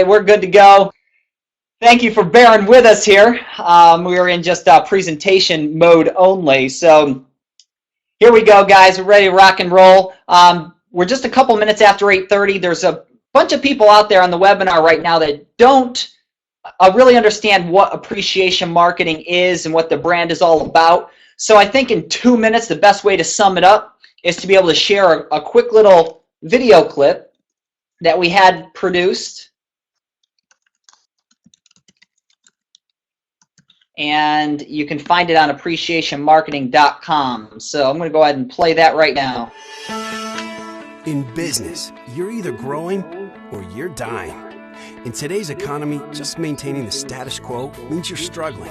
We're good to go. Thank you for bearing with us here. We were in just presentation mode only. So here we go, guys. We're ready to rock and roll. We're just a couple minutes after 8:30. There's a bunch of people out there on the webinar right now that don't really understand what appreciation marketing is and what the brand is all about. So I think in 2 minutes, the best way to sum it up is to be able to share a quick little video clip that we had produced. And you can find it on AmCards.com. So I'm going to go ahead and play that right now. In business, you're either growing or you're dying. In today's economy, just maintaining the status quo means you're struggling.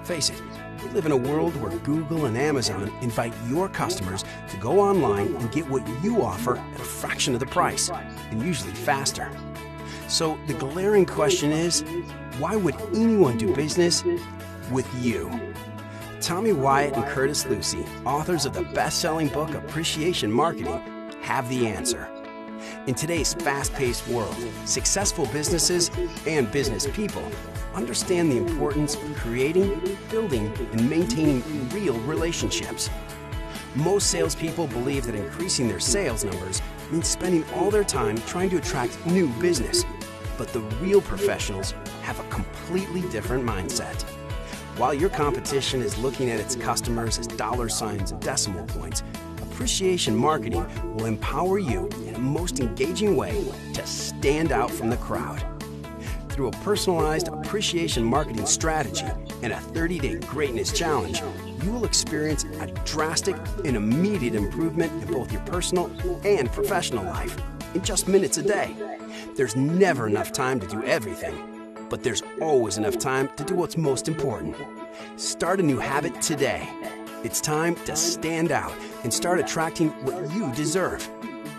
Face it, we live in a world where Google and Amazon invite your customers to go online and get what you offer at a fraction of the price, and usually faster. So the glaring question is, why would anyone do business with you? Tommy Wyatt and Curtis Lucy, authors of the best-selling book Appreciation Marketing, have the answer. In today's fast-paced world, successful businesses and business people understand the importance of creating, building, and maintaining real relationships. Most salespeople believe that increasing their sales numbers means spending all their time trying to attract new business. But the real professionals have a completely different mindset. While your competition is looking at its customers as dollar signs and decimal points, appreciation marketing will empower you in a most engaging way to stand out from the crowd. Through a personalized appreciation marketing strategy and a 30-day greatness challenge, you will experience a drastic and immediate improvement in both your personal and professional life in just minutes a day. There's never enough time to do everything, but there's always enough time to do what's most important. Start a new habit today. It's time to stand out and start attracting what you deserve.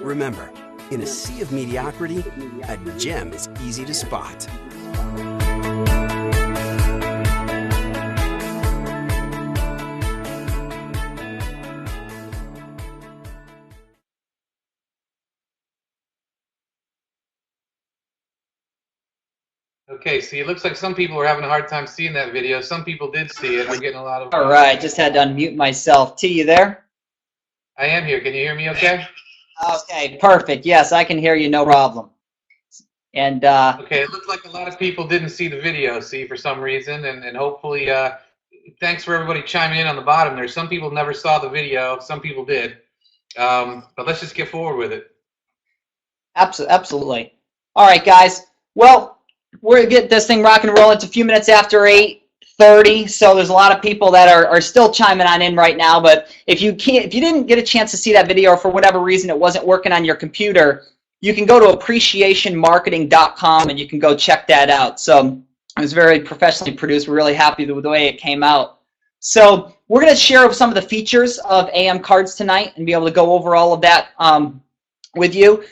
Remember, in a sea of mediocrity, a gem is easy to spot. Okay, see, it looks like some people are having a hard time seeing that video. Some people did see it. I'm getting a lot of... All right, just had to unmute myself. T, you there? I am here. Can you hear me okay? Okay, perfect. Yes, I can hear you, no problem. And okay, it looks like a lot of people didn't see the video, see, for some reason, and hopefully, thanks for everybody chiming in on the bottom there. Some people never saw the video, some people did, but let's just get forward with it. Absolutely. All right, guys. Well, we're going to get this thing rock and roll. It's a few minutes after 8:30, so there's a lot of people that are still chiming on in right now. But if you didn't get a chance to see that video, or for whatever reason it wasn't working on your computer, you can go to AppreciationMarketing.com and you can go check that out. So it was very professionally produced. We're really happy with the way it came out. So we're going to share some of the features of AM Cards tonight and be able to go over all of that with you.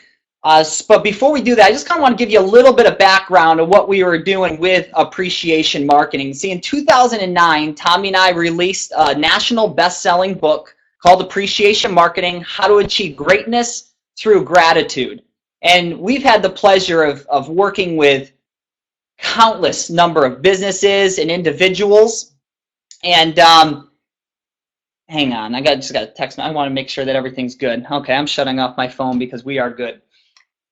But before we do that, I just kind of want to give you a little bit of background of what we were doing with appreciation marketing. See, in 2009, Tommy and I released a national best-selling book called Appreciation Marketing: How to Achieve Greatness Through Gratitude. And we've had the pleasure of working with countless number of businesses and individuals. And hang on, just got a text. I want to make sure that everything's good. Okay, I'm shutting off my phone because we are good.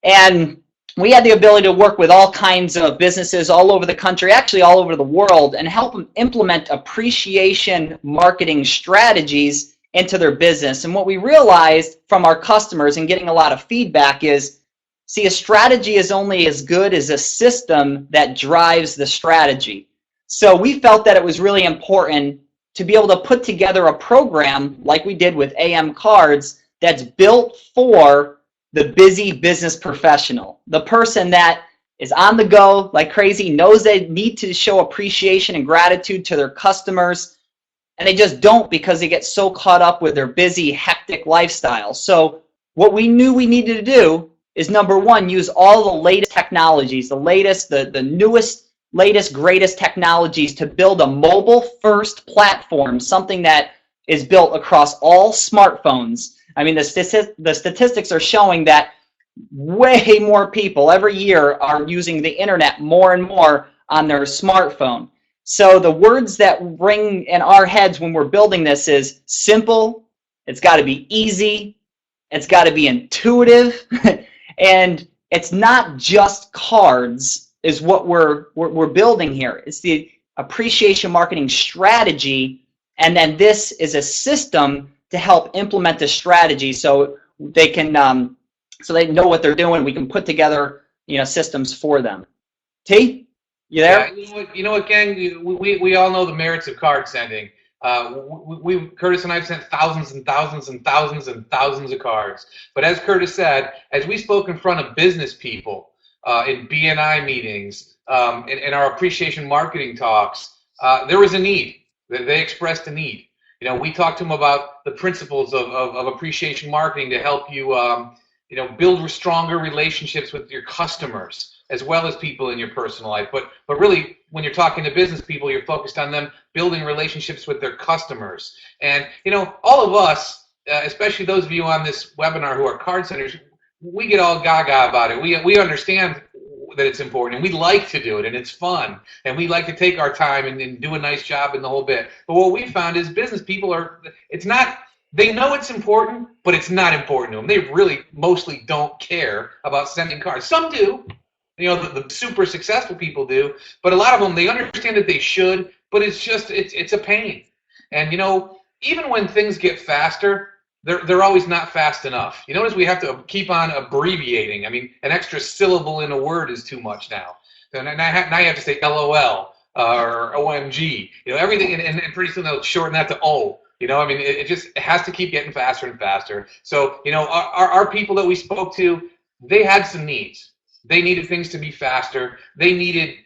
And we had the ability to work with all kinds of businesses all over the country, actually all over the world, and help them implement appreciation marketing strategies into their business. And what we realized from our customers and getting a lot of feedback is, see, a strategy is only as good as a system that drives the strategy. So we felt that it was really important to be able to put together a program like we did with AM Cards that's built for the busy business professional, the person that is on the go like crazy, knows they need to show appreciation and gratitude to their customers, and they just don't because they get so caught up with their busy, hectic lifestyle. So what we knew we needed to do is, number one, use all the latest technologies, the latest, the newest, latest, greatest technologies to build a mobile-first platform, something that is built across all smartphones. I mean, the statistics are showing that way more people every year are using the internet more and more on their smartphone. So the words that ring in our heads when we're building this is simple, it's got to be easy, it's got to be intuitive, and it's not just cards is what we're building here. It's the appreciation marketing strategy, and then this is a system to help implement the strategy so they can so they know what they're doing. We can put together, systems for them. T, you there? Yeah, you know what, gang? We all know the merits of card sending. Curtis and I have sent thousands and thousands and thousands and thousands of cards. But as Curtis said, as we spoke in front of business people in BNI meetings, in our appreciation marketing talks, there was a need. They expressed a need. We talked to them about the principles of appreciation marketing to help you, build stronger relationships with your customers as well as people in your personal life. But really, when you're talking to business people, you're focused on them building relationships with their customers. And, all of us, especially those of you on this webinar who are card senders, we get all gaga about it. We understand that it's important, and we like to do it, and it's fun, and we like to take our time and do a nice job in the whole bit. But what we found is business people they know it's important, but it's not important to them. They really mostly don't care about sending cards. Some do. The super successful people do, but a lot of them, they understand that they should, but it's a pain. And, even when things get faster, they're always not fast enough. You notice we have to keep on abbreviating. I mean, an extra syllable in a word is too much now. So now you have to say LOL or OMG. Everything, and pretty soon they'll shorten that to O. It has to keep getting faster and faster. So, our people that we spoke to, they had some needs. They needed things to be faster. They needed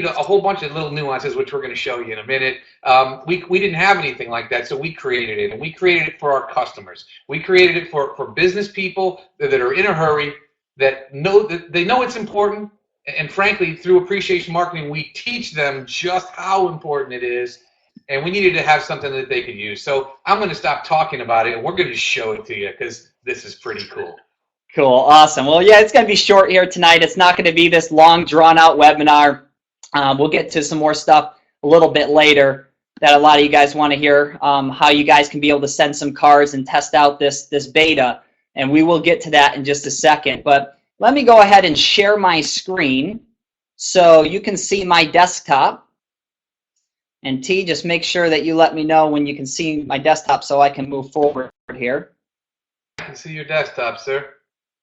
a whole bunch of little nuances, which we're going to show you in a minute. We didn't have anything like that, so we created it, and we created it for our customers. We created it for business people that are in a hurry, that know it's important, and frankly, through appreciation marketing, we teach them just how important it is, and we needed to have something that they could use. So I'm going to stop talking about it, and we're going to show it to you because this is pretty cool. Cool, awesome. Well, yeah, it's going to be short here tonight. It's not going to be this long, drawn-out webinar. We'll get to some more stuff a little bit later that a lot of you guys want to hear, how you guys can be able to send some cards and test out this beta, and we will get to that in just a second. But let me go ahead and share my screen so you can see my desktop. And T, just make sure that you let me know when you can see my desktop so I can move forward here. I can see your desktop, sir.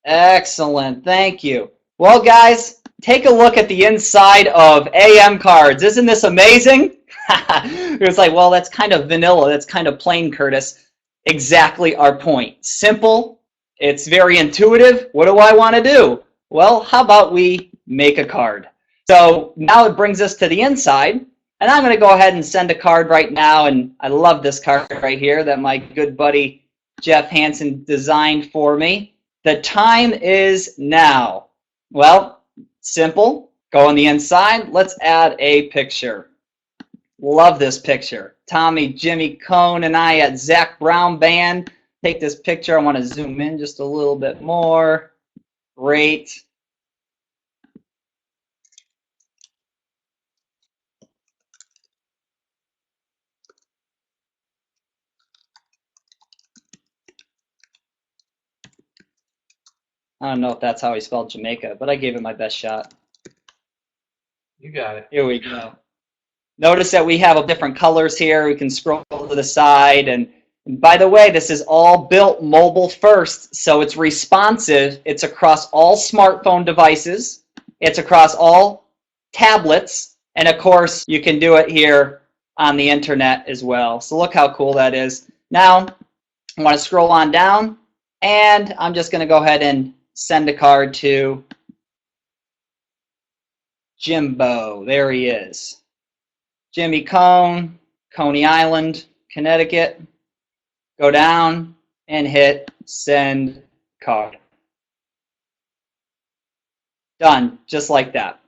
Excellent, thank you. Well, guys, take a look at the inside of AM Cards. Isn't this amazing? It's like, well, that's kind of vanilla. That's kind of plain, Curtis. Exactly our point. Simple. It's very intuitive. What do I want to do? Well, how about we make a card? So now it brings us to the inside. And I'm going to go ahead and send a card right now. And I love this card right here that my good buddy Jeff Hansen designed for me. The time is now. Well, simple. Go on the inside. Let's add a picture. Love this picture. Tommy, Jimmy Cohn, and I at Zach Brown Band. Take this picture. I want to zoom in just a little bit more. Great. I don't know if that's how he spelled Jamaica, but I gave it my best shot. You got it. Here we go. Notice that we have different colors here. We can scroll to the side. And by the way, this is all built mobile first, so it's responsive. It's across all smartphone devices. It's across all tablets. And of course, you can do it here on the internet as well. So look how cool that is. Now, I want to scroll on down, and I'm just going to go ahead and send a card to Jimbo. There he is. Jimmy Cohn, Coney Island, Connecticut. Go down and hit send card. Done, just like that.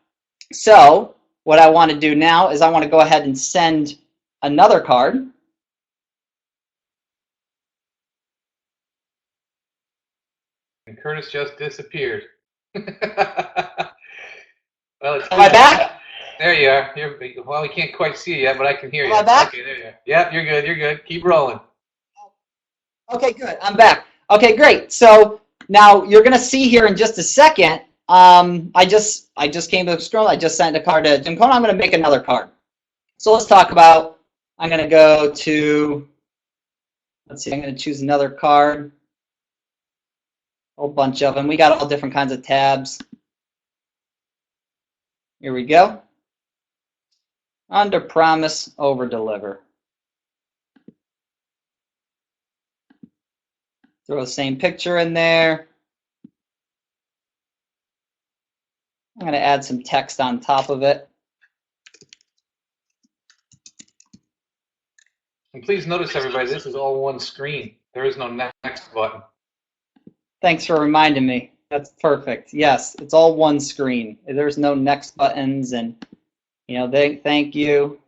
So what I want to do now is I want to go ahead and send another card. And Curtis just disappeared. Well, it's Am I back? There you are. Well, we can't quite see you yet, but I can hear you. Am I back? Okay, there you are. Yep, you're good. You're good. Keep rolling. Okay, good. I'm back. Okay, great. So now you're going to see here in just a second. I just came to the scroll. I just sent a card to Jim Cohn. I'm going to make another card. So let's talk about. I'm going to go to. Let's see. I'm going to choose another card. A whole bunch of them. We got all different kinds of tabs. Here we go. Under promise, over deliver. Throw the same picture in there. I'm going to add some text on top of it. And please notice, everybody, this is all one screen. There is no next button. Thanks for reminding me. That's perfect. Yes, it's all one screen. There's no next buttons, and thank you.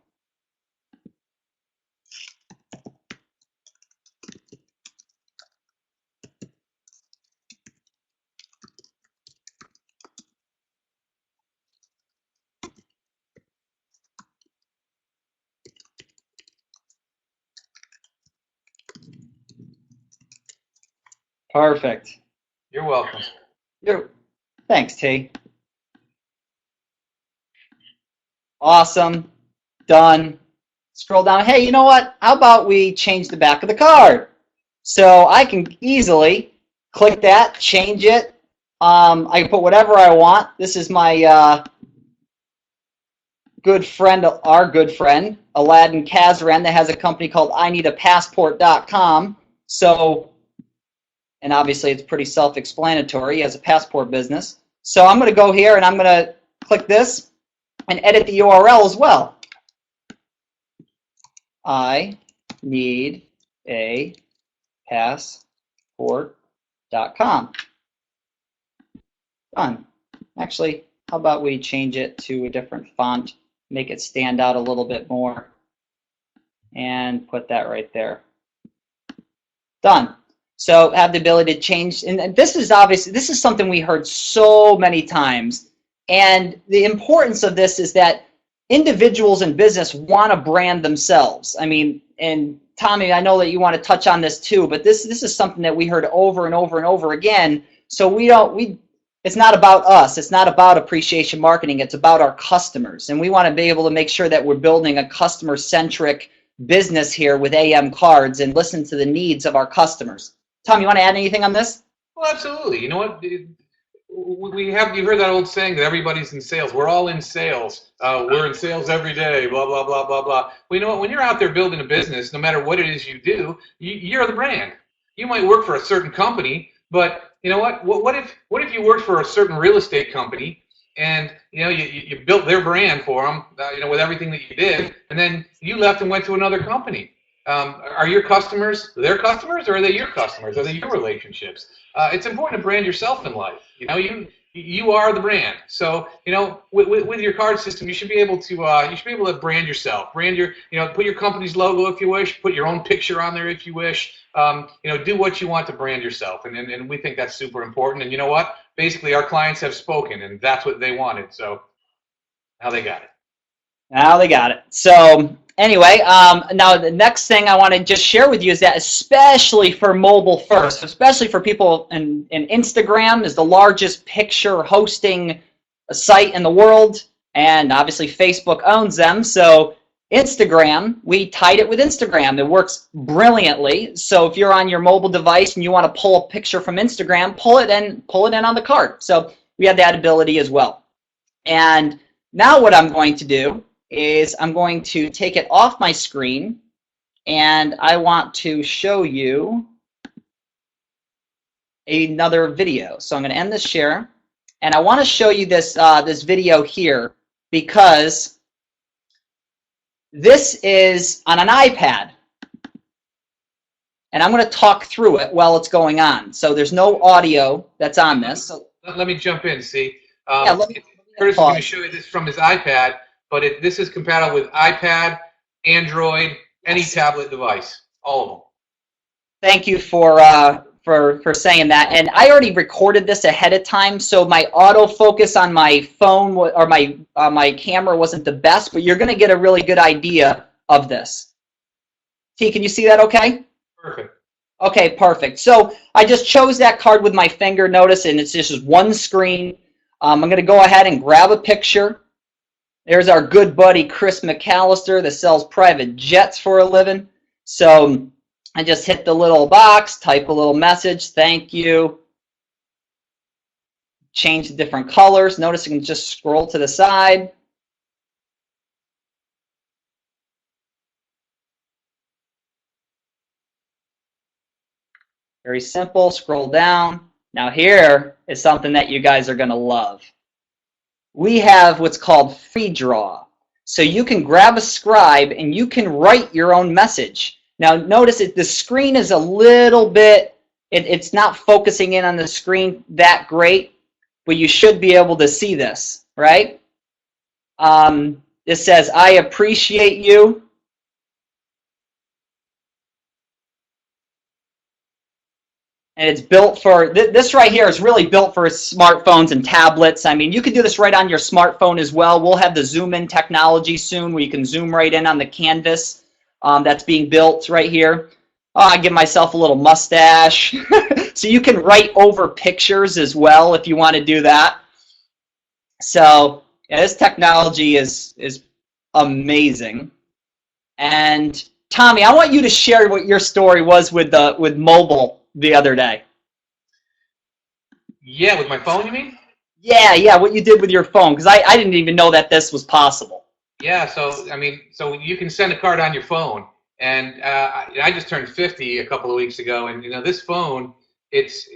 Perfect. You're welcome. Thanks, T. Awesome. Done. Scroll down. Hey, you know what? How about we change the back of the card? So I can easily click that, change it. I can put whatever I want. This is my good friend, our good friend, Aladdin Kazran, that has a company called AMcards.com. So, and obviously it's pretty self-explanatory. He has a passport business. So I'm going to go here and I'm going to click this and edit the URL as well. I need a passport.com. Done. Actually, how about we change it to a different font, make it stand out a little bit more, and put that right there. Done. So have the ability to change, and this is something we heard so many times, and the importance of this is that individuals in business want to brand themselves. I mean, and Tommy, I know that you want to touch on this too, but this is something that we heard over and over and over again. So it's not about us. It's not about appreciation marketing. It's about our customers, and we want to be able to make sure that we're building a customer-centric business here with AM Cards and listen to the needs of our customers. Tom, you want to add anything on this? Well, absolutely. You know what? You've heard that old saying that everybody's in sales. We're all in sales. We're in sales every day, blah, blah, blah, blah, blah. Well, you know what? When you're out there building a business, no matter what it is you do, you're the brand. You might work for a certain company, but you know what? What if you worked for a certain real estate company and you built their brand for them, with everything that you did, and then you left and went to another company? Are your customers their customers, or are they your customers? Are they your relationships? It's important to brand yourself in life. You are the brand. So with your card system, you should be able to brand yourself. Brand put your company's logo if you wish. Put your own picture on there if you wish. Do what you want to brand yourself, and we think that's super important. And you know what? Basically, our clients have spoken, and that's what they wanted. So now they got it. Now they got it. So anyway, now the next thing I want to just share with you is that especially for mobile first, especially for people in Instagram is the largest picture hosting site in the world, and obviously Facebook owns them. So Instagram, we tied it with Instagram. It works brilliantly. So if you're on your mobile device and you want to pull a picture from Instagram, pull it in on the card. So we have that ability as well. And now what I'm going to do is I'm going to take it off my screen, and I want to show you another video. So I'm going to end this share, and I want to show you this this video here because this is on an iPad, and I'm going to talk through it while it's going on. So there's no audio that's on this. So let me jump in. See, Curtis is going to show you this from his iPad. But this is compatible with iPad, Android, any tablet device, all of them. Thank you for for saying that. And I already recorded this ahead of time, so my autofocus on my phone or my camera wasn't the best, but you're going to get a really good idea of this. T, can you see that okay? Perfect. Okay, perfect. So I just chose that card with my finger, notice, and it's just one screen. I'm going to go ahead and grab a picture. There's our good buddy Chris McAllister that sells private jets for a living. So I just hit the little box, type a little message, thank you. Change the different colors. Notice you can just scroll to the side. Very simple, scroll down. Now here is something that you guys are going to love. We have what's called free draw. So you can grab a scribe and you can write your own message. Now notice the screen is a little bit, it's not focusing in on the screen that great, but you should be able to see this, right? It says, I appreciate you. And it's built for, this right here is really built for smartphones and tablets. I mean, you can do this right on your smartphone as well. We'll have the zoom in technology soon where you can zoom right in on the canvas that's being built right here. I give myself a little mustache. So you can write over pictures as well if you want to do that. So yeah, this technology is amazing. And Tommy, I want you to share what your story was with mobile the other day. Yeah, with my phone, you mean? Yeah, what you did with your phone, because I didn't even know that this was possible. Yeah, so I mean, so you can send a card on your phone, and I just turned 50 a couple of weeks ago, and this phone, it's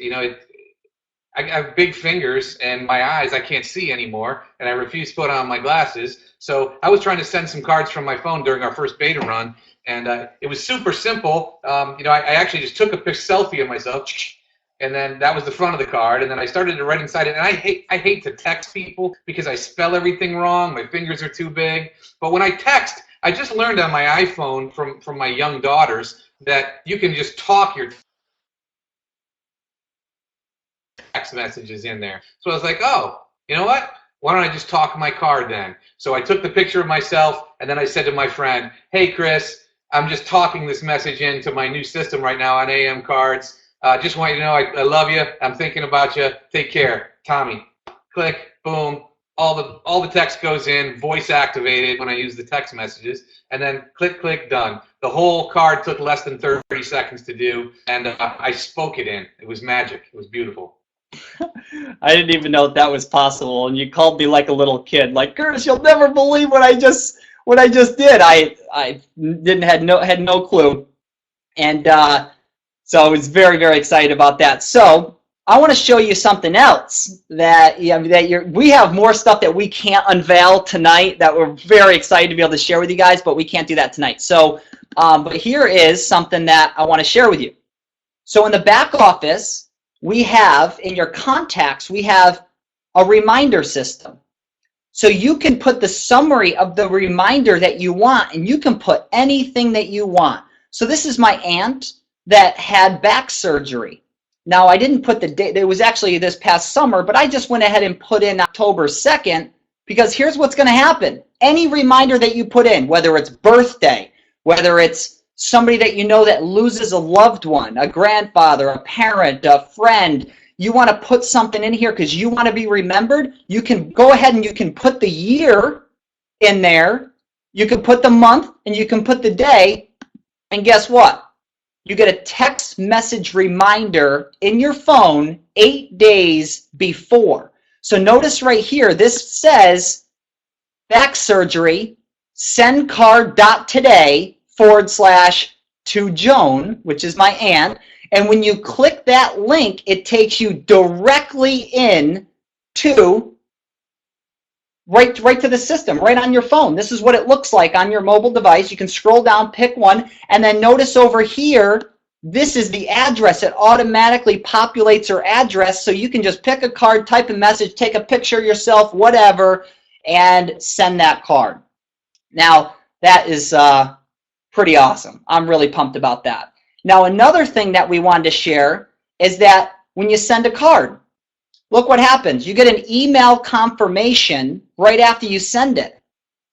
I have big fingers, and my eyes I can't see anymore, and I refuse to put on my glasses. So I was trying to send some cards from my phone during our first beta run, and it was super simple. I actually just took a selfie of myself, and then that was the front of the card, and then I started to write inside it. And I hate to text people because I spell everything wrong. My fingers are too big. But when I text, I just learned on my iPhone from my young daughters that you can just talk your text messages in there. So I was like, oh, you know what? Why don't I just talk my card then? So I took the picture of myself, and then I said to my friend, hey, Chris, I'm just talking this message into my new system right now on AM Cards. Just want you to know I love you. I'm thinking about you. Take care. Tommy. Click. Boom. All the text goes in, voice activated when I use the text messages, and then click, click, done. The whole card took less than 30 seconds to do, and I spoke it in. It was magic. It was beautiful. I didn't even know that was possible, and you called me like a little kid, like, Curtis, you'll never believe what I just did. I had no clue, and so I was very, very excited about that. So I want to show you something else that we have more stuff that we can't unveil tonight that we're very excited to be able to share with you guys, but we can't do that tonight. So, but here is something that I want to share with you. So in the back office, we have, in your contacts, we have a reminder system. So you can put the summary of the reminder that you want, and you can put anything that you want. So this is my aunt that had back surgery. Now, I didn't put the date. It was actually this past summer, but I just went ahead and put in October 2nd, because here's what's going to happen. Any reminder that you put in, whether it's birthday, whether it's somebody that you know that loses a loved one, a grandfather, a parent, a friend, you want to put something in here because you want to be remembered, you can go ahead and you can put the year in there, you can put the month, and you can put the day, and guess what? You get a text message reminder in your phone 8 days before. So notice right here, this says back surgery, send card.today/to Joan, which is my aunt. And when you click that link, it takes you directly in to right to the system, right on your phone. This is what it looks like on your mobile device. You can scroll down, pick one, and then notice over here, this is the address. It automatically populates your address, so you can just pick a card, type a message, take a picture of yourself, whatever, and send that card. Now, that is pretty awesome. I'm really pumped about that. Now, another thing that we wanted to share is that when you send a card, look what happens. You get an email confirmation right after you send it.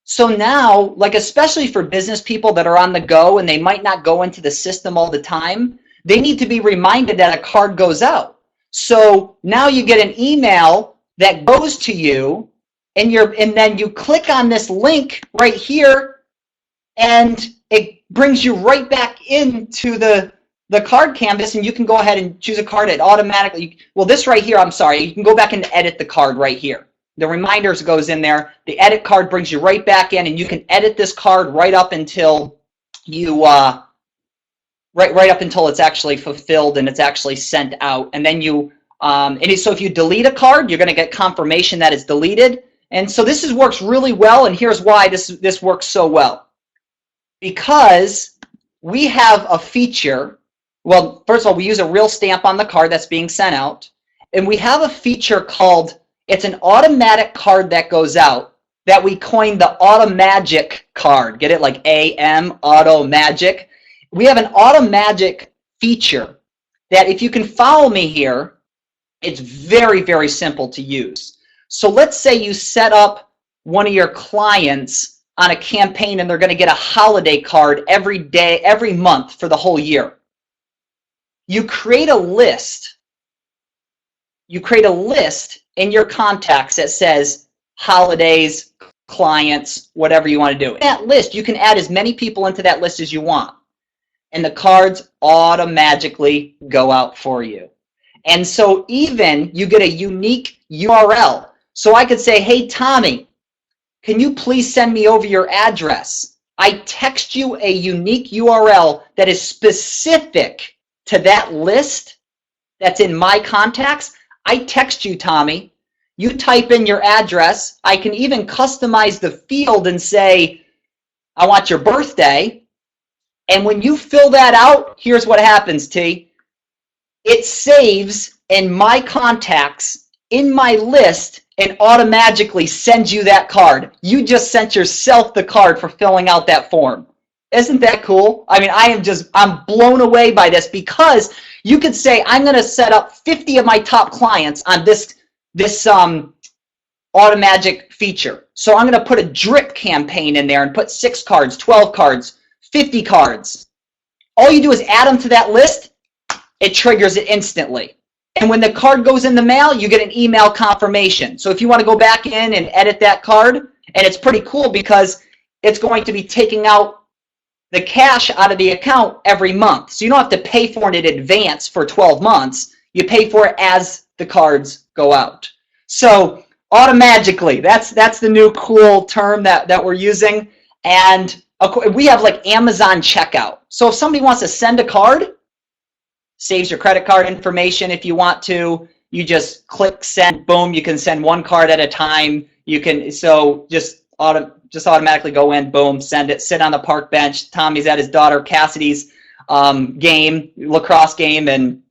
So now, like especially for business people that are on the go and they might not go into the system all the time, they need to be reminded that a card goes out. So now you get an email that goes to you, and then you click on this link right here, and it brings you right back into the card canvas, and you can go ahead and choose a card. It automatically, well, this right here, I'm sorry, you can go back and edit the card right here. The reminders goes in there. The edit card brings you right back in, and you can edit this card right up until you right up until it's actually fulfilled and it's actually sent out. And then you so if you delete a card, you're going to get confirmation that it's deleted. And so this works really well. And here's why this works so well. Because we have a feature. Well, first of all, we use a real stamp on the card that's being sent out, and we have a feature called, it's an automatic card that goes out that we coined the Automagic card. Get it? Like AM, Automagic. We have an Automagic feature that if you can follow me here, it's very, very simple to use. So let's say you set up one of your clients on a campaign and they're going to get a holiday card every day, every month for the whole year. You create a list. You create a list in your contacts that says holidays, clients, whatever you want to do. In that list, you can add as many people into that list as you want, and the cards automatically go out for you. And so even you get a unique URL. So I could say, hey, Tommy, can you please send me over your address? I text you a unique URL that is specific to that list that's in my contacts. I text you, Tommy. You type in your address. I can even customize the field and say, I want your birthday. And when you fill that out, here's what happens, T. It saves in my contacts, in my list, and automatically sends you that card. You just sent yourself the card for filling out that form. Isn't that cool? I mean, I'm blown away by this, because you could say, I'm going to set up 50 of my top clients on this Automagic feature. So I'm going to put a drip campaign in there and put 6 cards, 12 cards, 50 cards. All you do is add them to that list. It triggers it instantly. And when the card goes in the mail, you get an email confirmation. So if you want to go back in and edit that card, and it's pretty cool because it's going to be taking out the cash out of the account every month. So you don't have to pay for it in advance for 12 months. You pay for it as the cards go out. So automatically, that's the new cool term that we're using. And we have like Amazon checkout. So if somebody wants to send a card, saves your credit card information if you want to. You just click send, boom, you can send one card at a time. You can, so just automatically go in, boom, send it, sit on the park bench. Tommy's at his daughter Cassidy's lacrosse game, and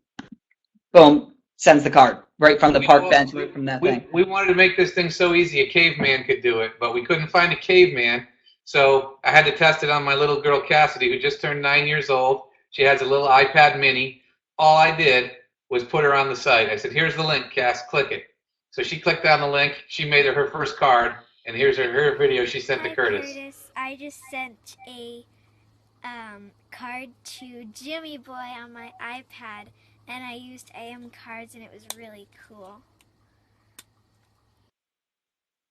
boom, sends the card right from the park bench, right from that thing. We wanted to make this thing so easy a caveman could do it, but we couldn't find a caveman. So I had to test it on my little girl Cassidy, who just turned 9 years old. She has a little iPad mini. All I did was put her on the site. I said, here's the link, Cass, click it. So she clicked on the link. She made her first card, and here's her video she sent to Curtis. I just sent a card to Jimmy Boy on my iPad, and I used AMcards, and it was really cool.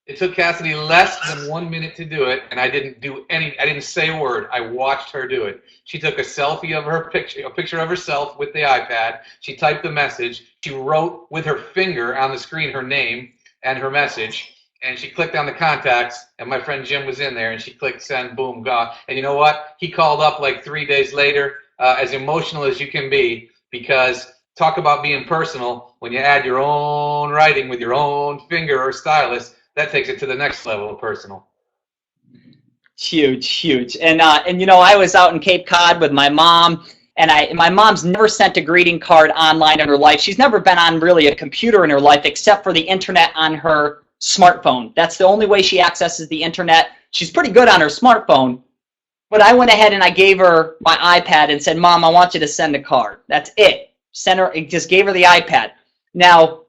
It took Cassidy less than 1 minute to do it, and I didn't say a word. I watched her do it. She took a selfie of her picture, a picture of herself with the iPad. She typed the message. She wrote with her finger on the screen her name and her message, and she clicked on the contacts, and my friend Jim was in there, and she clicked send, boom, gone. And you know what? He called up like 3 days later, as emotional as you can be, because talk about being personal. When you add your own writing with your own finger or stylus, that takes it to the next level of personal. Huge, huge. And you know, I was out in Cape Cod with my mom, and my mom's never sent a greeting card online in her life. She's never been on really a computer in her life except for the internet on her smartphone. That's the only way she accesses the internet. She's pretty good on her smartphone. But I went ahead and I gave her my iPad and said, Mom, I want you to send a card. That's it. just gave her the iPad. Now,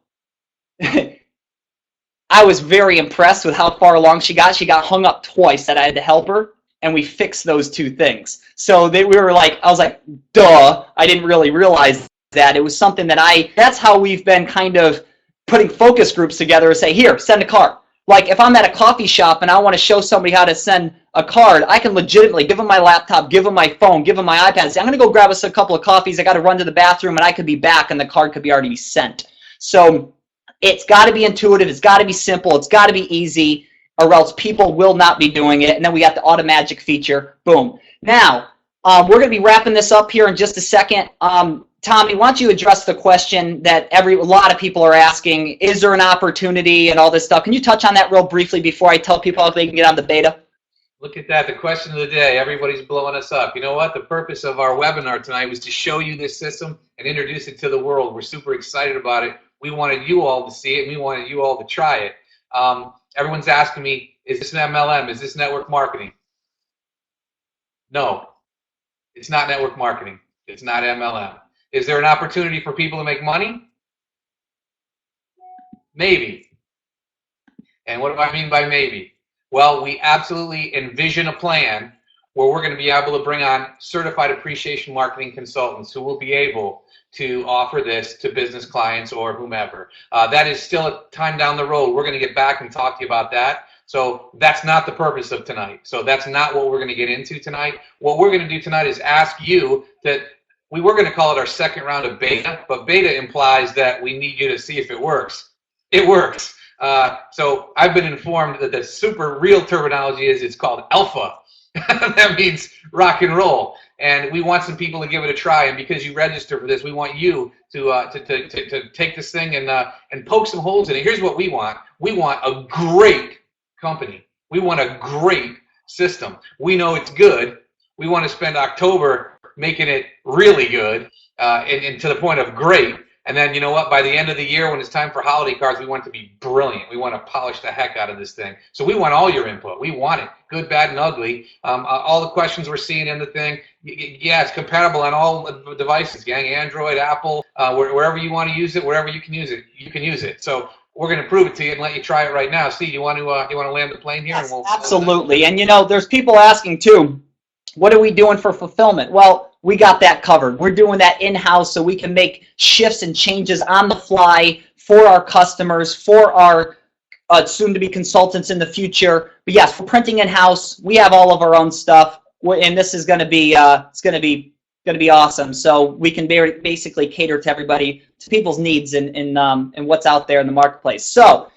I was very impressed with how far along she got. She got hung up twice that I had to help her, and we fixed those two things. So I was like, duh, I didn't really realize that. It was something that's how we've been kind of putting focus groups together and say, here, send a card. Like if I'm at a coffee shop and I want to show somebody how to send a card, I can legitimately give them my laptop, give them my phone, give them my iPad, and say, I'm going to go grab us a couple of coffees. I got to run to the bathroom, and I could be back, and the card could be already sent. So it's got to be intuitive. It's got to be simple. It's got to be easy, or else people will not be doing it. And then we got the automagic feature. Boom. Now, we're going to be wrapping this up here in just a second. Tommy, why don't you address the question that a lot of people are asking, is there an opportunity and all this stuff? Can you touch on that real briefly before I tell people how they can get on the beta? Look at that, the question of the day. Everybody's blowing us up. You know what? The purpose of our webinar tonight was to show you this system and introduce it to the world. We're super excited about it. We wanted you all to see it, and we wanted you all to try it. Everyone's asking me, is this an MLM? Is this network marketing? No, it's not network marketing. It's not MLM. Is there an opportunity for people to make money? Maybe. And what do I mean by maybe? Well, we absolutely envision a plan where we're going to be able to bring on certified appreciation marketing consultants who will be able to offer this to business clients or whomever. That is still a time down the road. We're going to get back and talk to you about that. So that's not the purpose of tonight. So that's not what we're going to get into tonight. What we're going to do tonight is ask you that we were going to call it our second round of beta, but beta implies that we need you to see if it works. It works. So I've been informed that the super real terminology is it's called alpha. That means rock and roll. And we want some people to give it a try. And because you register for this, we want you to take this thing and poke some holes in it. Here's what we want. We want a great company. We want a great system. We know it's good. We want to spend October making it really good and to the point of great. And then, you know what, by the end of the year, when it's time for holiday cards, we want it to be brilliant. We want to polish the heck out of this thing. So we want all your input. We want it, good, bad, and ugly. All the questions we're seeing in the thing, yeah, it's compatible on all devices, gang, Android, Apple, wherever you want to use it, wherever you can use it, you can use it. So we're going to prove it to you and let you try it right now. Steve, you want to land the plane here? Yes, and absolutely. And, you know, there's people asking, too, what are we doing for fulfillment? Well, we got that covered. We're doing that in-house so we can make shifts and changes on the fly for our customers, for our soon-to-be consultants in the future. But yes, we're printing in-house. We have all of our own stuff, and this is going to be awesome. So we can basically cater to everybody, to people's needs and what's out there in the marketplace. So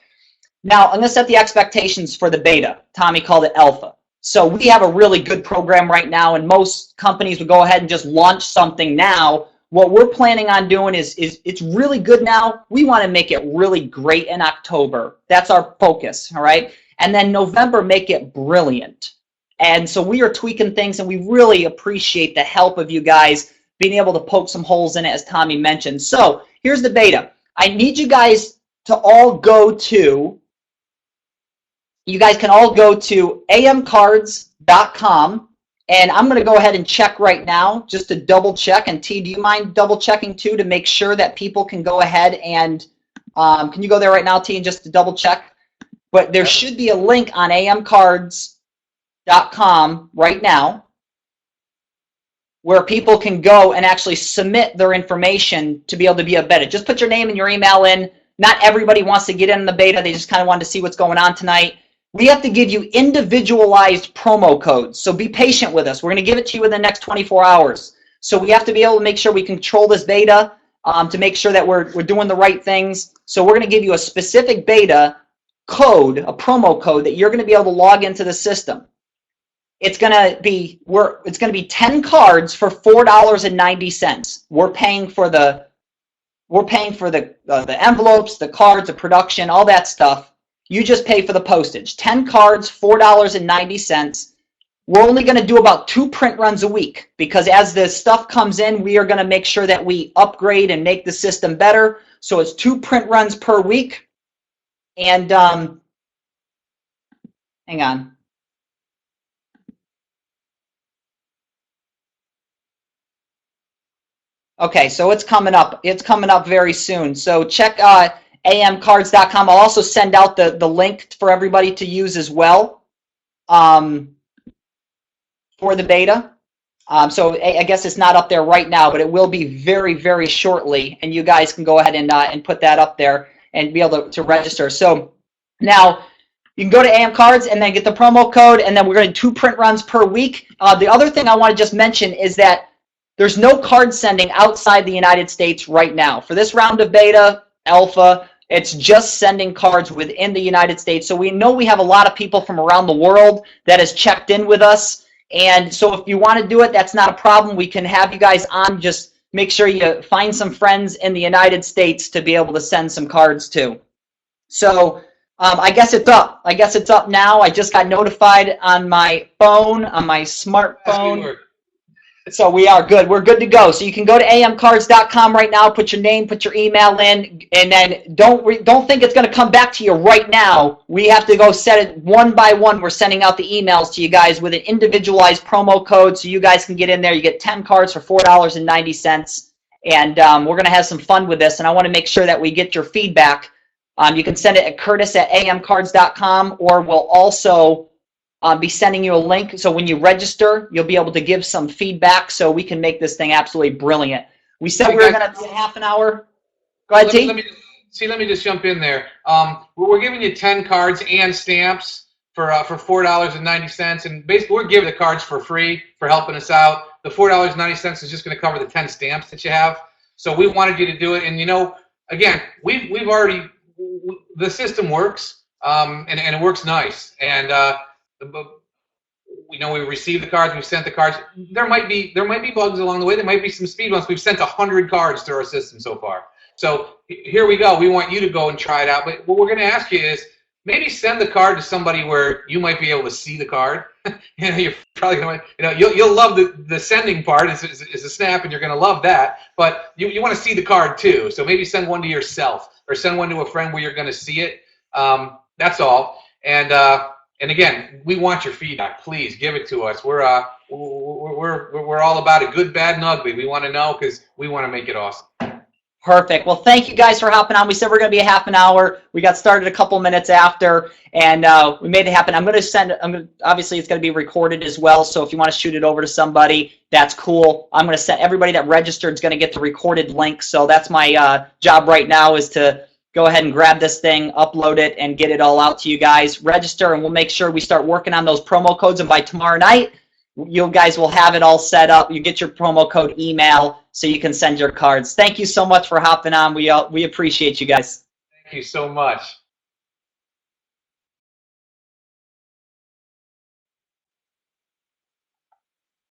now I'm going to set the expectations for the beta. Tommy called it alpha. So we have a really good program right now, and most companies would go ahead and just launch something now. What we're planning on doing is it's really good now. We want to make it really great in October. That's our focus, all right? And then November, make it brilliant. And so we are tweaking things, and we really appreciate the help of you guys being able to poke some holes in it, as Tommy mentioned. So here's the beta. I need you guys to all go to You guys can all go to AMcards.com, and I'm going to go ahead and check right now just to double check. And T, do you mind double checking too to make sure that people can go ahead and can you go there right now, T, and just to double check? But there should be a link on AMcards.com right now where people can go and actually submit their information to be able to be a beta. Just put your name and your email in. Not everybody wants to get in the beta. They just kind of wanted to see what's going on tonight. We have to give you individualized promo codes, so be patient with us. We're going to give it to you in the next 24 hours. So we have to be able to make sure we control this beta to make sure that we're doing the right things. So we're going to give you a specific beta code, a promo code that you're going to be able to log into the system. It's going to be 10 cards for $4.90. We're paying for the envelopes, the cards, the production, all that stuff. You just pay for the postage. 10 cards, $4.90. We're only going to do about 2 print runs a week because as the stuff comes in, we are going to make sure that we upgrade and make the system better. So it's 2 print runs per week. And hang on. Okay, so it's coming up. It's coming up very soon. So check AMcards.com. I'll also send out the link for everybody to use as well for the beta. So I guess it's not up there right now, but it will be very, very shortly. And you guys can go ahead and put that up there and be able to register. So now you can go to AM Cards and then get the promo code, and then we're going to do 2 print runs per week. The other thing I want to just mention is that there's no card sending outside the United States right now. For this round of beta, alpha, it's just sending cards within the United States. So we know we have a lot of people from around the world that has checked in with us. And so if you want to do it, that's not a problem. We can have you guys on. Just make sure you find some friends in the United States to be able to send some cards to. So I guess it's up. I guess it's up now. I just got notified on my phone, on my smartphone. So we are good. We're good to go. So you can go to AMcards.com right now, put your name, put your email in, and then don't think it's going to come back to you right now. We have to go set it one by one. We're sending out the emails to you guys with an individualized promo code so you guys can get in there. You get 10 cards for $4.90, and we're going to have some fun with this, and I want to make sure that we get your feedback. You can send it at Curtis@AMcards.com, or we'll also be sending you a link, so when you register, you'll be able to give some feedback so we can make this thing absolutely brilliant. We said we were going to do half an hour. Go ahead, T. Let me just jump in there. We're giving you 10 cards and stamps for $4.90, and basically we're giving the cards for free for helping us out. The $4.90 is just going to cover the 10 stamps that you have. So we wanted you to do it, and again, we've already, the system works, and it works nice, and we receive the cards, we've sent the cards. There might be bugs along the way. There might be some speed bumps. We've sent 100 cards through our system so far. So here we go. We want you to go and try it out. But what we're going to ask you is maybe send the card to somebody where you might be able to see the card. You're probably going to, you'll love the sending part is a snap, and you're going to love that. But you want to see the card too. So maybe send one to yourself or send one to a friend where you're going to see it. That's all. And again, we want your feedback. Please give it to us. We're all about it, good, bad, and ugly. We want to know because we want to make it awesome. Perfect. Well, thank you guys for hopping on. We said we're going to be a half an hour. We got started a couple minutes after, and we made it happen. Obviously, it's going to be recorded as well. So if you want to shoot it over to somebody, that's cool. I'm going to send everybody that registered is going to get the recorded link. So that's my job right now, is to go ahead and grab this thing, upload it, and get it all out to you guys. Register, and we'll make sure we start working on those promo codes. And by tomorrow night, you guys will have it all set up. You get your promo code email so you can send your cards. Thank you so much for hopping on. We appreciate you guys. Thank you so much.